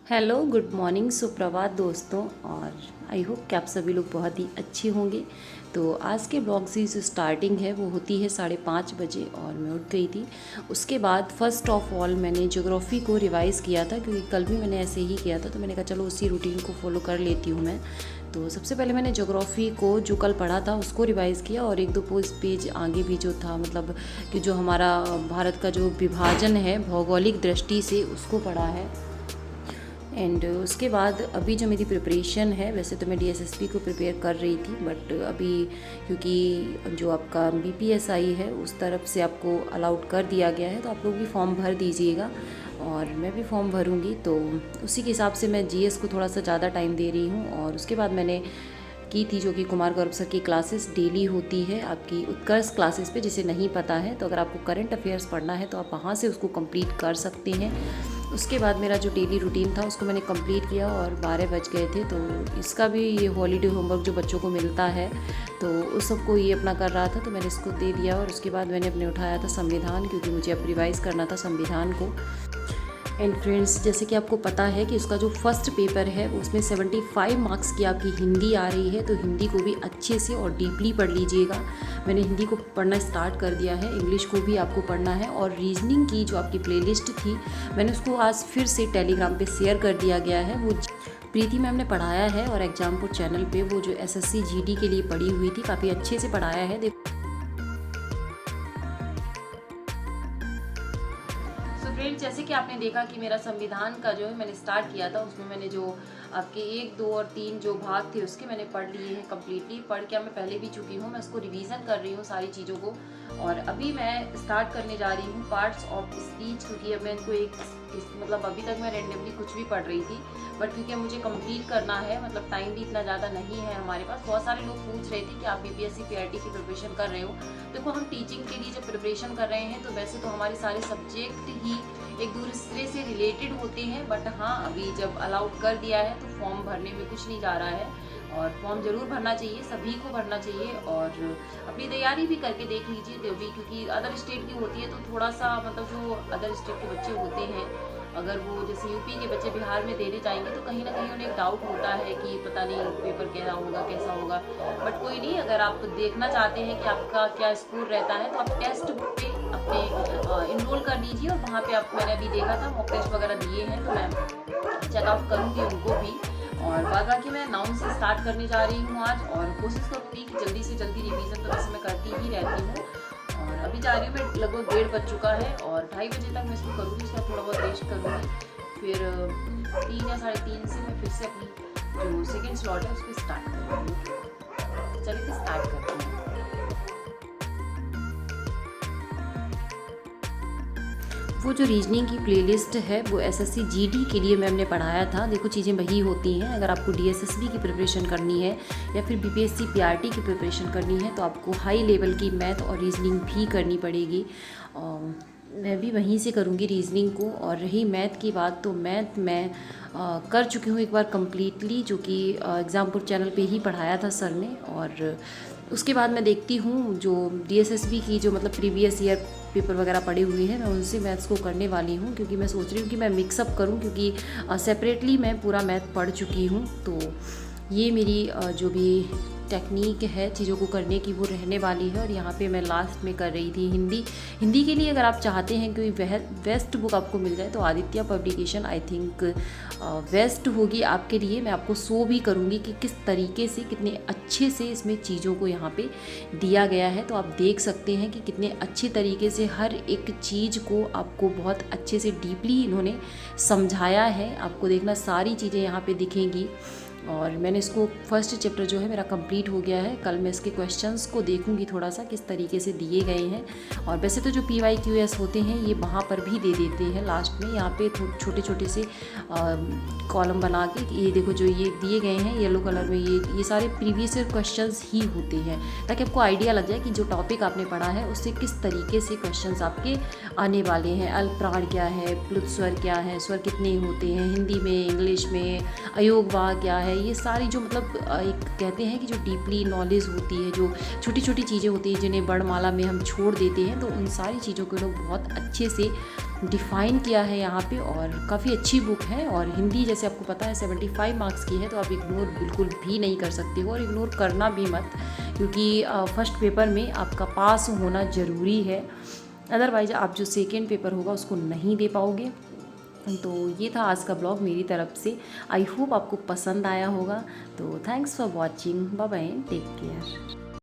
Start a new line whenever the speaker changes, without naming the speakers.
Hello, good morning, सुप्रभात दोस्तों। और आई होप कि आप सभी लोग बहुत ही अच्छे होंगे। तो आज के ब्लॉग की जो स्टार्टिंग है वो होती है 5:30 बजे और मैं उठ गई थी। उसके बाद फर्स्ट ऑफ ऑल मैंने ज्योग्राफ़ी को रिवाइज़ किया था, क्योंकि कल भी मैंने ऐसे ही किया था, तो मैंने कहा चलो उसी रूटीन को फॉलो कर लेती हूँ मैं। तो सबसे पहले मैंने ज्योग्राफ़ी को जो कल पढ़ा था उसको रिवाइज़ किया, और एक दो पेज आगे भी जो था, मतलब कि जो हमारा भारत का जो विभाजन है भौगोलिक दृष्टि से, उसको पढ़ा है। एंड उसके बाद अभी जो मेरी प्रिपरेशन है, वैसे तो मैं डीएसएसबी को प्रिपेयर कर रही थी, बट अभी क्योंकि जो आपका बीपीएसआई है उस तरफ से आपको अलाउड कर दिया गया है, तो आप लोग भी फॉर्म भर दीजिएगा और मैं भी फॉर्म भरूंगी। तो उसी के हिसाब से मैं जीएस को थोड़ा सा ज़्यादा टाइम दे रही हूँ। और उसके बाद मैंने की थी जो कि कुमार गौरव सर की क्लासेस डेली होती है आपकी उत्कर्ष क्लासेस पे। जिसे नहीं पता है तो अगर आपको करंट अफेयर्स पढ़ना है तो आप वहाँ से उसको कंप्लीट कर सकते हैं। उसके बाद मेरा जो डेली रूटीन था उसको मैंने कंप्लीट किया और 12 बज गए थे। तो इसका भी ये हॉलीडे होमवर्क जो बच्चों को मिलता है तो उस सबको ये अपना कर रहा था, तो मैंने इसको दे दिया। और उसके बाद मैंने अपने उठाया था संविधान, क्योंकि मुझे अब रिवाइज़ करना था संविधान को। एंड फ्रेंड्स, जैसे कि आपको पता है कि उसका जो फर्स्ट पेपर है उसमें 75 मार्क्स की आपकी हिंदी आ रही है, तो हिंदी को भी अच्छे से और डीपली पढ़ लीजिएगा। मैंने हिंदी को पढ़ना स्टार्ट कर दिया है, इंग्लिश को भी आपको पढ़ना है। और रीजनिंग की जो आपकी प्लेलिस्ट थी मैंने उसको आज फिर से टेलीग्राम पे शेयर कर दिया गया है। वो प्रीति मैम ने पढ़ाया है और एग्जामपुर चैनल पे वो जो एसएससी जीडी के लिए पढ़ी हुई थी, काफ़ी अच्छे से पढ़ाया है। देखो सो फ्रेंड्स, जैसे कि आपने देखा कि मेरा संविधान का जो है मैंने स्टार्ट किया था, उसमें मैंने जो आपके 1, 2 और 3 जो भाग थे उसके मैंने पढ़ लिए हैं कम्प्लीटली। पढ़ के मैं पहले भी चुकी हूँ, मैं उसको रिवीजन कर रही हूँ सारी चीज़ों को। और अभी मैं स्टार्ट करने जा रही हूँ पार्ट्स ऑफ स्पीच, क्योंकि अब मैं इनको मतलब अभी तक मैं रेंडमली कुछ भी पढ़ रही थी, बट क्योंकि मुझे कंप्लीट करना है, मतलब टाइम भी इतना ज़्यादा नहीं है हमारे पास। बहुत सारे लोग पूछ रहे थे कि आप बीपीएससी पीआरटी की प्रिपरेशन कर रहे हो। देखो, हम टीचिंग के लिए जब प्रिपरेशन कर रहे हैं तो वैसे तो हमारे सारे सब्जेक्ट ही एक दूसरे से रिलेटेड होते हैं, बट हाँ अभी जब अलाउड कर दिया है तो फॉर्म भरने में कुछ नहीं जा रहा है। और फॉर्म ज़रूर भरना चाहिए, सभी को भरना चाहिए। और अपनी तैयारी भी करके देख लीजिए तभी, क्योंकि अदर स्टेट की होती है तो थोड़ा सा मतलब जो अदर स्टेट के बच्चे होते हैं, अगर वो जैसे यूपी के बच्चे बिहार में देने जाएंगे तो कहीं ना कहीं उन्हें एक डाउट होता है कि पता नहीं पेपर कैसा होगा। बट कोई नहीं, अगर आप देखना चाहते हैं कि आपका क्या स्कोर रहता है तो आप टेस्ट बुक पे अपने इनरोल कर लीजिए। और वहाँ पे आप, मैंने अभी देखा था, मॉक टेस्ट वगैरह दिए हैं, तो मैं चेकआउट करूँगी उनको भी। और बाद बाकी मैं नाउन से स्टार्ट करने जा रही हूँ आज, और कोशिश करूँगी कि जल्दी से जल्दी रिवीजन तो वैसे मैं करती ही रहती हूँ। और अभी जा रही हूँ मैं, लगभग 1:30 बज चुका है और 2:30 बजे तक मैं इसको करूँगी। उसका थोड़ा बहुत रेस्ट करूँगी, फिर 3 या 3:30 से मैं फिर से अपनी जो सेकेंड स्लॉट है उसको स्टार्ट करूँगी। चलिए फिर स्टार्ट करते हैं। वो जो रीजनिंग की प्लेलिस्ट है वो एसएससी जीडी के लिए मैम ने पढ़ाया था। देखो, चीज़ें वही होती हैं। अगर आपको डीएसएसबी की प्रिपरेशन करनी है या फिर बीपीएससी पीआरटी की प्रिपरेशन करनी है तो आपको हाई लेवल की मैथ और रीजनिंग भी करनी पड़ेगी। मैं भी वहीं से करूँगी रीजनिंग को। और रही मैथ की बात, तो मैथ मैं कर चुकी हूँ एक बार कम्प्लीटली, जो कि एग्ज़ामपुर चैनल पे ही पढ़ाया था सर ने। और उसके बाद मैं देखती हूँ जो डीएसएसबी की जो मतलब प्रीवियस ईयर पेपर वगैरह पड़े हुए हैं, मैं उनसे मैथ्स को करने वाली हूँ, क्योंकि मैं सोच रही हूँ कि मैं मिक्सअप करूँ, क्योंकि सेपरेटली मैं पूरा मैथ पढ़ चुकी हूँ। तो ये मेरी जो भी टेक्निक है चीज़ों को करने की वो रहने वाली है। और यहाँ पे मैं लास्ट में कर रही थी हिंदी के लिए अगर आप चाहते हैं कि बेस्ट बुक आपको मिल जाए तो Aditya publication I think best होगी आपके लिए। मैं आपको शो भी करूँगी कि किस तरीके से, कितने अच्छे से इसमें चीज़ों को यहाँ पे दिया गया है। तो आप देख सकते हैं कि कितने अच्छे तरीके से हर एक चीज़ को आपको बहुत अच्छे से डीपली इन्होंने समझाया है। आपको देखना सारी चीज़ें यहाँ पे दिखेंगी। और मैंने इसको फर्स्ट चैप्टर जो है मेरा कंप्लीट हो गया है। कल मैं इसके क्वेश्चंस को देखूंगी थोड़ा सा किस तरीके से दिए गए हैं। और वैसे तो जो PYQS होते हैं ये वहाँ पर भी दे देते हैं लास्ट में, यहाँ पे छोटे छोटे से कॉलम बना के। ये देखो जो ये दिए गए हैं येलो कलर में, ये सारे प्रीवियस ईयर क्वेश्चंस ही होते हैं, ताकि आपको आइडिया लग जाए कि जो टॉपिक आपने पढ़ा है उससे किस तरीके से क्वेश्चंस आपके आने वाले हैं। अल्पप्राण क्या है, प्लुत स्वर क्या है, स्वर कितने होते हैं हिंदी में, इंग्लिश में, अयोगवाह क्या है, है, ये सारी जो मतलब एक कहते हैं कि जो डीपली नॉलेज होती है, जो छोटी छोटी चीज़ें होती हैं जिन्हें वर्णमाला में हम छोड़ देते हैं, तो उन सारी चीज़ों को लोग बहुत अच्छे से डिफ़ाइन किया है यहाँ पे। और काफ़ी अच्छी बुक है, और हिंदी जैसे आपको पता है 75 मार्क्स की है, तो आप इग्नोर बिल्कुल भी नहीं कर सकते हो, और इग्नोर करना भी मत, क्योंकि फर्स्ट पेपर में आपका पास होना ज़रूरी है। अदरवाइज आप जो सेकेंड पेपर होगा उसको नहीं दे पाओगे। तो ये था आज का ब्लॉग मेरी तरफ से। आई होप आपको पसंद आया होगा। तो thanks for watching, bye bye, take care.